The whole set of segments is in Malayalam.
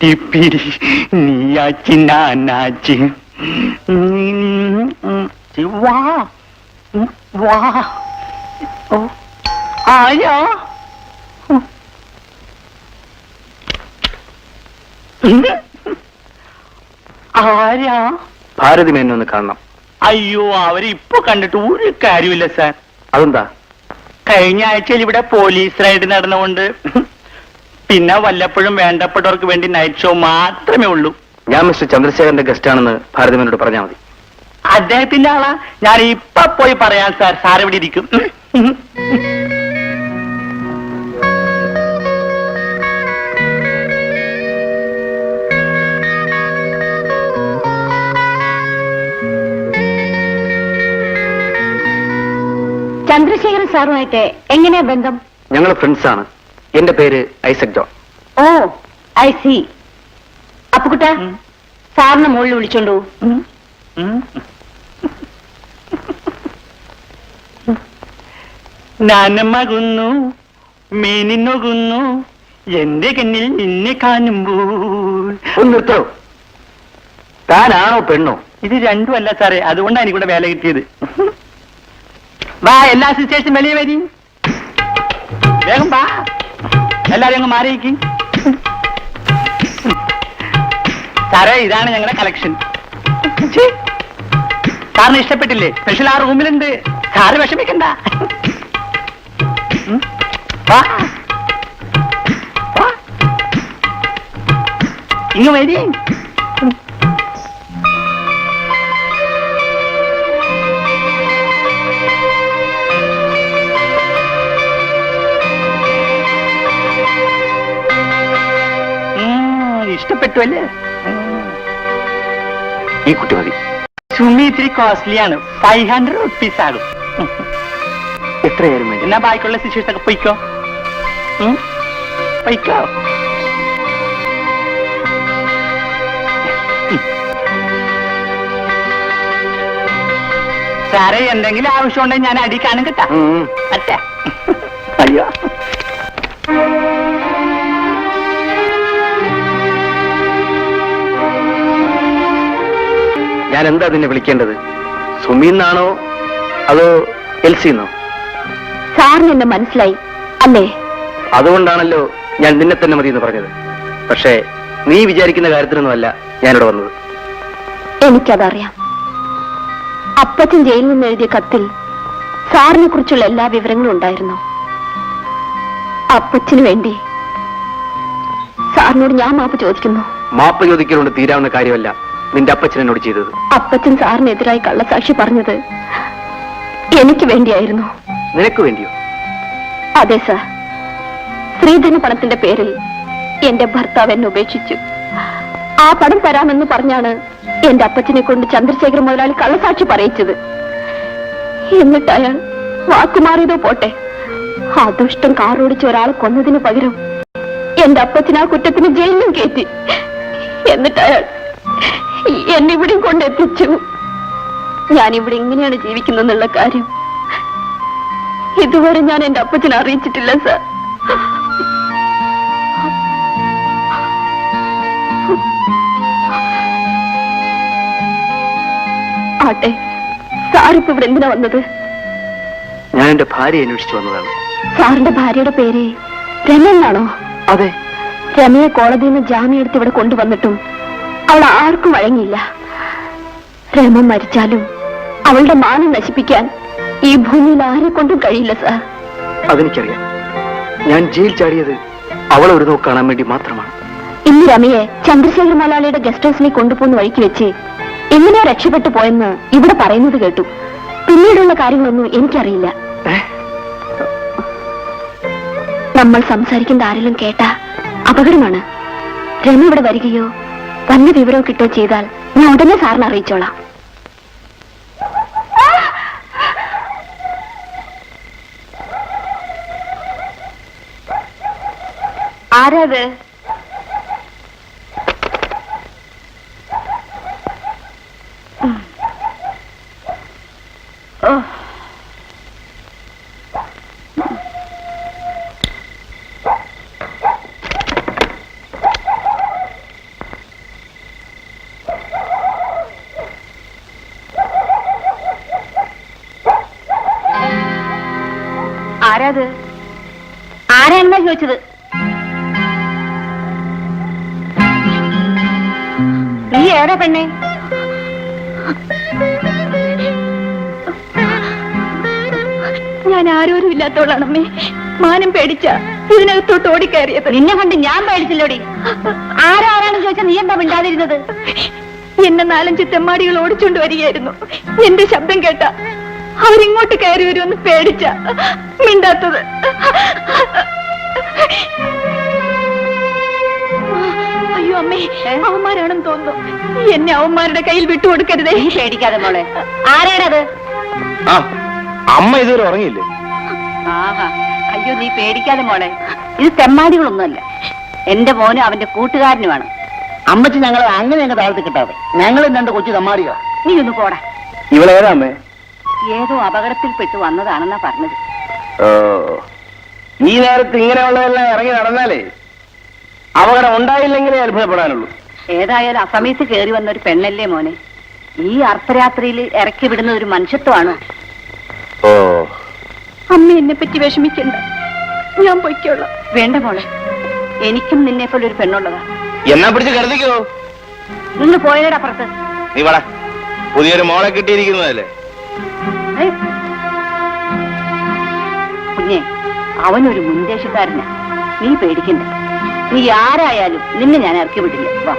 പിടി നീയാച്ചി നാനാച്ചി വാ വാ ആരാ ആരാ? ഭാരതി മേനൊന്ന് കാണണം. അയ്യോ, അവരെ ഇപ്പൊ കണ്ടിട്ട് ഒരു കാര്യമില്ല സാർ. അതെന്താ? കഴിഞ്ഞ ആഴ്ചയിൽ ഇവിടെ പോലീസ് റൈഡ് നടന്നുകൊണ്ട് പിന്നെ വല്ലപ്പോഴും വേണ്ടപ്പെട്ടവർക്ക് വേണ്ടി നൈറ്റ് ഷോ മാത്രമേ ഉള്ളൂ. ഞാൻ മിസ്റ്റർ ചന്ദ്രശേഖരന്റെ ഗസ്റ്റ് ആണെന്ന് ഭാരതി മേനോട് പറഞ്ഞാൽ മതി. അദ്ദേഹത്തിന്റെ ആളാ? ഞാൻ ഇപ്പൊ പോയി പറയാം സാർ. സാർ ഇവിടെ ഇരിക്കും. ചന്ദ്രശേഖരൻ സാറുമായിട്ട് എങ്ങനെയാ ബന്ധം? ഞങ്ങൾ ഫ്രണ്ട്സ് ആണ്. എന്റെ പേര് Isaac John. Oh, I see. അപ്പുകുട്ട, സാറിന് മുകളിൽ വിളിച്ചോണ്ടു. നാനമകുന്നു മേനിന്നൊകുന്നു എന്റെ കണ്ണിൽ നിന്നെ കാണുമ്പോൾ. ഒന്ന് നിർത്തോ? താനാണോ പെണ്ണോ? ഇത് രണ്ടും അല്ല സാറേ, അതുകൊണ്ടാണ് എനിക്കൂടെ വേല കിട്ടിയത്. വാ, എല്ലാ സിസ്റ്റേഴ്സും വെളിയെ വരി. വേഗം വാ, എല്ലാരും അങ്ങ് മാറിയിക്ക്. സാറേ, ഇതാണ് ഞങ്ങളുടെ കളക്ഷൻ. സാറിന് ഇഷ്ടപ്പെട്ടില്ലേ? സ്പെഷ്യൽ ആ റൂമിലുണ്ട്. സാറ് വിഷമിക്കണ്ട. വാ, ഇങ്ങ് വരി. ഇഷ്ടപ്പെട്ടു അല്ലേ? ഈ കുട്ടി മതി. സുമി ഇത്തിരി കോസ്റ്റ്ലിയാണ്. 500 rupees ആകും. എത്രയായാലും വേണ്ടി. എന്നാ ബാക്കിയുള്ള സിസ്റ്റേഴ്സ് ഒക്കെ പൊയ്ക്കോ. പൊയ്ക്കോ. സാറേ, എന്തെങ്കിലും ആവശ്യമുണ്ടെങ്കിൽ ഞാൻ അടി കാണും കേട്ടാ. അച്ഛാ. അയ്യോ, ഞാൻ എന്താ നിന്നെ വിളിക്കേണ്ടത്? സുമീന്നാണോ അതോ എൽസിന്നോ? സാറിന് എന്നെ മനസ്സിലായി അല്ലേ? അതുകൊണ്ടാണല്ലോ ഞാൻ നിന്നെ തന്നെ മതി എന്ന് പറഞ്ഞത്. പക്ഷേ നീ വിചാരിക്കുന്ന കാര്യത്തിനൊന്നുമല്ല ഞാനിവിടെ വന്നത്. എനിക്കതറിയാം. അപ്പച്ചൻ ജയിലിൽ നിന്ന് എഴുതിയ കത്തിൽ സാറിനെ കുറിച്ചുള്ള എല്ലാ വിവരങ്ങളും ഉണ്ടായിരുന്നു. അപ്പച്ചന് വേണ്ടി സാറിനോട് ഞാൻ മാപ്പ് ചോദിക്കുന്നു. മാപ്പ് ചോദിക്കലുകൊണ്ട് തീരാവുന്ന കാര്യമല്ല നിന്റെ അപ്പച്ചൻ എന്നോട് ചെയ്തത്. അപ്പച്ചൻ സാറിനെതിരായി കള്ളസാക്ഷി പറഞ്ഞത് എനിക്ക് വേണ്ടിയായിരുന്നു. നിനക്ക് വേണ്ടിയോ? അതെ സാർ. ശ്രീധന പണത്തിന്റെ പേരിൽ എന്റെ ഭർത്താവ് എന്നെ ഉപേക്ഷിച്ചു. ആ പണം തരാമെന്ന് പറഞ്ഞാണ് എന്റെ അപ്പച്ചനെ കൊണ്ട് ചന്ദ്രശേഖര മുതലാളി കള്ളസാക്ഷി പറയിച്ചത്. എന്നിട്ട് അയാൾ വാക്കുമാറിയതോ പോട്ടെ, ആ ദുഷ്ടം കാറോടിച്ച് ഒരാളെ കൊന്നതിന് പകരം എന്റെ അപ്പച്ചൻ ആ കുറ്റത്തിന് ജയിലിലും കയറ്റി. എന്നിട്ട് അയാൾ എന്നിവിടെയും കൊണ്ടെത്തിച്ചു. ഞാനിവിടെ ഇങ്ങനെയാണ് ജീവിക്കുന്നെന്നുള്ള കാര്യം ഇതുവരെ ഞാൻ എന്റെ അപ്പച്ചനെ അറിയിച്ചിട്ടില്ല സാർ. ആട്ടെ, സാറിപ്പോ ഇവിടെ എന്തിനാ വന്നത്? ഞാൻ എന്റെ ഭാര്യയെ അന്വേഷിച്ചു വന്നതാണ്. സാറിന്റെ ഭാര്യയുടെ പേര് രമ എന്നാണോ? അതെ. രമയെ കോടതിയിൽ നിന്ന് ജാമ്യം എടുത്ത് ഇവിടെ കൊണ്ടുവന്നിട്ടും അവൾ ആർക്കും വഴങ്ങിയില്ല. രമ മരിച്ചാലും അവളുടെ മാനം നശിപ്പിക്കാൻ ഈ ഭൂമിയിൽ ആരെ കൊണ്ടും കഴിയില്ല സാർ. അതെനിക്കറിയാം. ഞാൻ ജയിൽ ചാടിയത് അവളെ ഒരു നോക്ക് കാണാൻ വേണ്ടി മാത്രമാണ്. ഇന്ന് രമയെ ചന്ദ്രശേഖര മുതലാളിയുടെ ഗസ്റ്റ് ഹൗസിലേക്ക് കൊണ്ടുപോകുന്ന വഴിക്ക് വെച്ച് എങ്ങനെയോ രക്ഷപ്പെട്ടു പോയെന്ന് ഇവിടെ പറയുന്നത് കേട്ടു. പിന്നീടുള്ള കാര്യങ്ങളൊന്നും എനിക്കറിയില്ല. നമ്മൾ സംസാരിക്കുന്ന ആരെങ്കിലും കേട്ടാ അപകടമാണ്. രമ ഇവിടെ വരികയോ വല്ല വിവരവും കിട്ടുകയോ ചെയ്താൽ ഞാൻ ഉടനെ സാറിനെ അറിയിച്ചോളാം. ആരാത്? ആരാത്? ആരാണെന്നാ ചോദിച്ചത്? നീ എവിടെ പെണ്ണേ? ഞാൻ ആരോരും ഇല്ലാത്തവളാണമ്മേ. മാനം പേടിച്ച ഇതിനകത്തോട്ട് ഓടിക്കയറിയത്. നിന്നെ കണ്ട് ഞാൻ പേടിച്ചില്ലോടി. ആരാണെന്ന് ചോദിച്ചാൽ നീ എന്താ മിണ്ടാതിരുന്നത്? എന്നെ 4-5 തെമ്മാടികൾ ഓടിച്ചോണ്ട് വരികയായിരുന്നു. എന്റെ ശബ്ദം കേട്ട അവരിങ്ങോട്ട് കയറി വരുമെന്ന് പേടിച്ച മിണ്ടാത്തത്. അയ്യോ അമ്മേ, അവന്മാരാണെന്ന് തോന്നുന്നു. എന്നെ അവന്മാരുടെ കയ്യിൽ വിട്ടുകൊടുക്കരുതേ. പേടിക്കാതെ മോളെ. ആരാണത്? അമ്മ ഇതുവരെ ഉറങ്ങിയില്ലേ? ആഹാ, അയ്യോ നീ പേടിക്കാതെ മോളെ. ഇത് തെമ്മാടികളൊന്നുമല്ല. എന്റെ മോനും അവന്റെ കൂട്ടുകാരനുമാണ്. അമ്മച്ചി ഞങ്ങൾ അങ്ങനെ ഞങ്ങൾ താഴ്ത്തി കിട്ടാതെ. ഞങ്ങൾ 2 കൊച്ചു തമ്മാടികളാ. നീ ഒന്ന് പോടാ. ഇവളേതാ അമ്മേ? ഏതോ അപകടത്തിൽപ്പെട്ടു വന്നതാണെന്നാ പറഞ്ഞത്. ഈ നേരത്ത് ഇങ്ങനെയുള്ളതെല്ലാം ഇറങ്ങി നടന്നാലേ അപകടം ഉണ്ടായില്ലെങ്കിലേ അത്ഭുതപ്പെടാനുള്ളൂ. ഏതായാലും അസമയത്ത് കയറി വന്നൊരു പെണ്ണല്ലേ മോനെ. ഈ അർദ്ധരാത്രിയിൽ ഇറക്കി വിടുന്ന ഒരു മനുഷ്യത്വമാണ്. അമ്മ എന്നെ പറ്റി വിഷമിക്കണ്ട, ഞാൻ പൊയ്ക്കോളാം. വേണ്ട മോളെ, എനിക്കും നിന്നെ പോലെ ഒരു പെണ്ണുള്ളതാ. എന്നാ പിടിച്ച് കരുതിക്കോ. നിങ്ങൾ പോയയുടെ അപ്പുറത്ത്. നീ വേടാ, പുതിയൊരു മോളെ കിട്ടിയിരിക്കുന്നതല്ലേ. കുഞ്ഞെ, അവനൊരു മുൻദേശക്കാരനാ. നീ പേടിക്കണ്ട. നീ ആരായാലും നിന്നെ ഞാൻ ഇറക്കി വിടില്ല. വാ.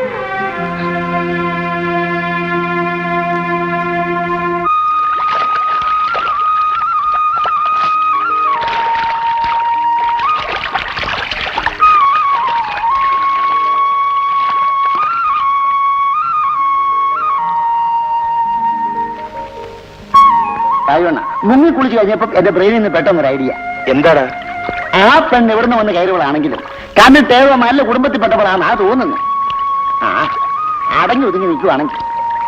മുങ്ങി കുളിച്ച് കഴിഞ്ഞപ്പോ എന്റെ ബ്രെയിനിൽ നിന്ന് പെട്ടെന്നൊരു ഐഡിയ. എന്താടാ? ആ പെണ്ണ് എവിടുന്ന് വന്ന് കയറുകളാണെങ്കിലും കണ്ടിട്ട് നല്ല കുടുംബത്തിൽപ്പെട്ടവളാണ് ആ തോന്നുന്നത്. അടങ്ങി ഒതുങ്ങി നിൽക്കുവാണെങ്കിൽ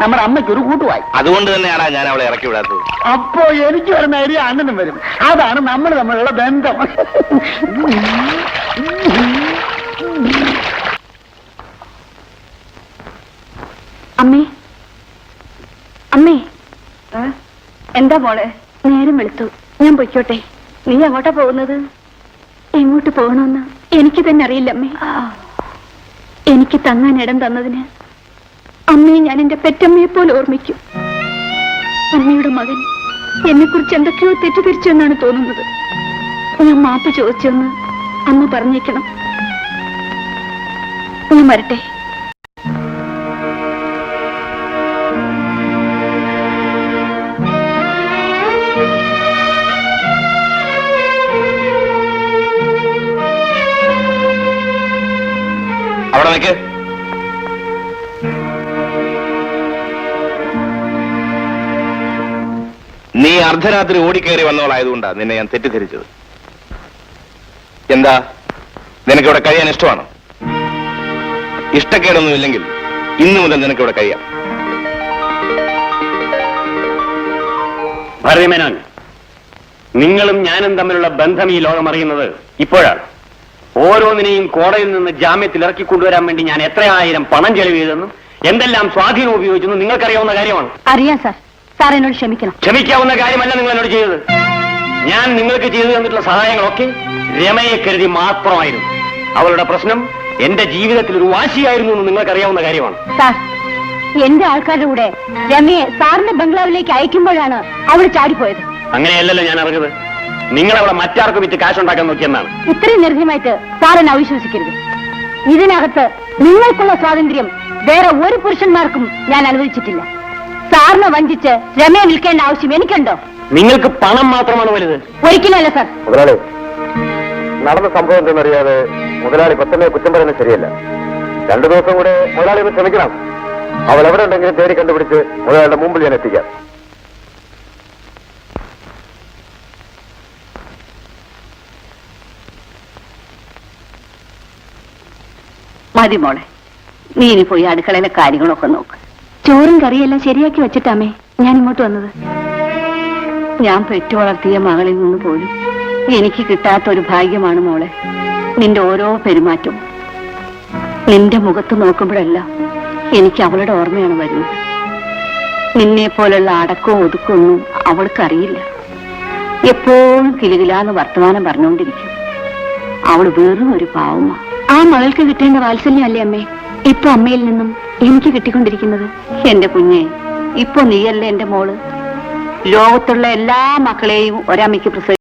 നമ്മുടെ അമ്മയ്ക്ക് ഒരു കൂട്ടുവായി. അതുകൊണ്ട് തന്നെയാണ് ഞാൻ അവളെ ഇറക്കി വിടാത്തത്. അപ്പോ എനിക്ക് വരുന്ന ഐഡിയ അണ്ണനും വരും. അതാണ് നമ്മൾ തമ്മിലുള്ള ബന്ധം. അമ്മേ, അമ്മേ, എന്താ മോളെ? നേരം വെളുത്തു, ഞാൻ പൊയ്ക്കോട്ടെ. നീ എങ്ങോട്ടാ പോകുന്നത്? എങ്ങോട്ട് പോകണമെന്ന് എനിക്ക് തന്നെ അറിയില്ല അമ്മേ. എനിക്ക് തങ്ങാൻ ഇടം തന്നതിന് അമ്മയെ ഞാൻ എന്റെ പെറ്റമ്മയെ പോലെ ഓർമ്മിക്കും. അമ്മയുടെ മകൻ എന്നെ കുറിച്ച് എന്തൊക്കെയോ തെറ്റിദ്ധരിച്ചു എന്നാണ് തോന്നുന്നത്. ഞാൻ മാപ്പ് ചോദിച്ചെന്ന് അമ്മ പറഞ്ഞേക്കണം. ഞാൻ വരട്ടെ. അവിടെ നിൽക്ക്. നീ അർദ്ധരാത്രി ഓടിക്കയറി വന്നവളായതുകൊണ്ടാ നിന്നെ ഞാൻ തെറ്റിദ്ധരിച്ചത്. എന്താ, നിനക്കിവിടെ കഴിയാൻ ഇഷ്ടമാണോ? ഇഷ്ടക്കേടൊന്നുമില്ലെങ്കിൽ ഇന്നു മുതൽ നിനക്കിവിടെ കഴിയാം. ഭരതമേനോൻ, നിങ്ങളും ഞാനും തമ്മിലുള്ള ബന്ധം ഈ ലോകം അറിയുന്നത് ഇപ്പോഴാണ്. ഓരോന്നിനെയും കോടതിയിൽ നിന്ന് ജാമ്യത്തിൽ ഇറക്കിക്കൊണ്ടുവരാൻ വേണ്ടി ഞാൻ എത്രയായിരം പണം ചെലവ് ചെയ്തെന്നും എന്തെല്ലാം സ്വാധീനം ഉപയോഗിച്ചെന്നും നിങ്ങൾക്കറിയാവുന്ന കാര്യമാണ്. അറിയാം സാർ. സാർ എന്നോട് ക്ഷമിക്കണം. ക്ഷമിക്കാവുന്ന കാര്യമല്ല നിങ്ങൾ എന്നോട് ചെയ്തത്. ഞാൻ നിങ്ങൾക്ക് ചെയ്തു തന്നിട്ടുള്ള സഹായങ്ങളൊക്കെ രമയെ കരുതി മാത്രമായിരുന്നു. അവളുടെ പ്രശ്നം എന്റെ ജീവിതത്തിൽ ഒരു വാശിയായിരുന്നു എന്ന് നിങ്ങൾക്കറിയാവുന്ന കാര്യമാണ്. സാർ, എന്റെ ആൾക്കാരുടെ കൂടെ രമയെ സാറിന്റെ ബംഗ്ലാവിലേക്ക് അയക്കുമ്പോഴാണ് അവൾ ചാടിപ്പോയത്. അങ്ങനെയല്ലല്ലോ ഞാൻ അറിഞ്ഞത്. നിങ്ങൾ അവളെ മറ്റാർക്കും വിറ്റ് കാശുണ്ടാക്കാൻ നോക്കിയെന്നാണ്. ഇത്രയും നിർഭയമായിട്ട് സാർ എന്നെ അവിശ്വസിക്കരുത്. ഇതിനകത്ത് നിങ്ങൾക്കുള്ള സ്വാതന്ത്ര്യം വേറെ ഒരു പുരുഷന്മാർക്കും ഞാൻ അനുവദിച്ചിട്ടില്ല. സാറിനെ വഞ്ചിച്ച് രമയെ നിൽക്കേണ്ട ആവശ്യം എനിക്കുണ്ടോ? നിങ്ങൾക്ക് പണം മാത്രമാണ് വലുത്. ഒരിക്കലല്ല സാർ. മുതലാളി, നടന്ന സംഭവം എന്തെന്നറിയാതെ മുതലാളി പെട്ടെന്ന് കുറ്റം പറയുന്നത് ശരിയല്ല. 2 ദിവസം കൂടെ മുതലാളി ഒന്ന് ക്ഷമിക്കണം. അവൾ എവിടെ ഉണ്ടെങ്കിലും തേടി കണ്ടുപിടിച്ച് മുതലാളിയുടെ മുമ്പിൽ ഞാൻ എത്തിക്കാം. മതി മോളെ, നീ ഇനി പോയി അടുക്കളയിലെ കാര്യങ്ങളൊക്കെ നോക്ക്. ചോറും കറിയെല്ലാം ശരിയാക്കി വെച്ചിട്ടാമേ ഞാൻ ഇങ്ങോട്ട് വന്നത്. ഞാൻ പെറ്റു വളർത്തിയ മകളിൽ നിന്ന് പോലും എനിക്ക് കിട്ടാത്തൊരു ഭാഗ്യമാണ് മോളെ നിന്റെ ഓരോ പെരുമാറ്റവും. നിന്റെ മുഖത്ത് നോക്കുമ്പോഴെല്ലാം എനിക്ക് അവളുടെ ഓർമ്മയാണ് വരുന്നത്. നിന്നെ പോലുള്ള അടക്കവും ഒതുക്കൊന്നും അവൾക്കറിയില്ല. എപ്പോഴും കിലുകിലാന്ന് വർത്തമാനം പറഞ്ഞുകൊണ്ടിരിക്കും. അവള് വെറും ഒരു പാവമ്മ. ആ മകൾക്ക് കിട്ടേണ്ട വാത്സല്യമല്ലേ അമ്മേ ഇപ്പൊ അമ്മയിൽ നിന്നും എനിക്ക് കിട്ടിക്കൊണ്ടിരിക്കുന്നത്? എന്റെ കുഞ്ഞെ, ഇപ്പൊ നീയല്ലേ എന്റെ മോള്. ലോകത്തുള്ള എല്ലാ മക്കളെയും ഒരമ്മയ്ക്ക്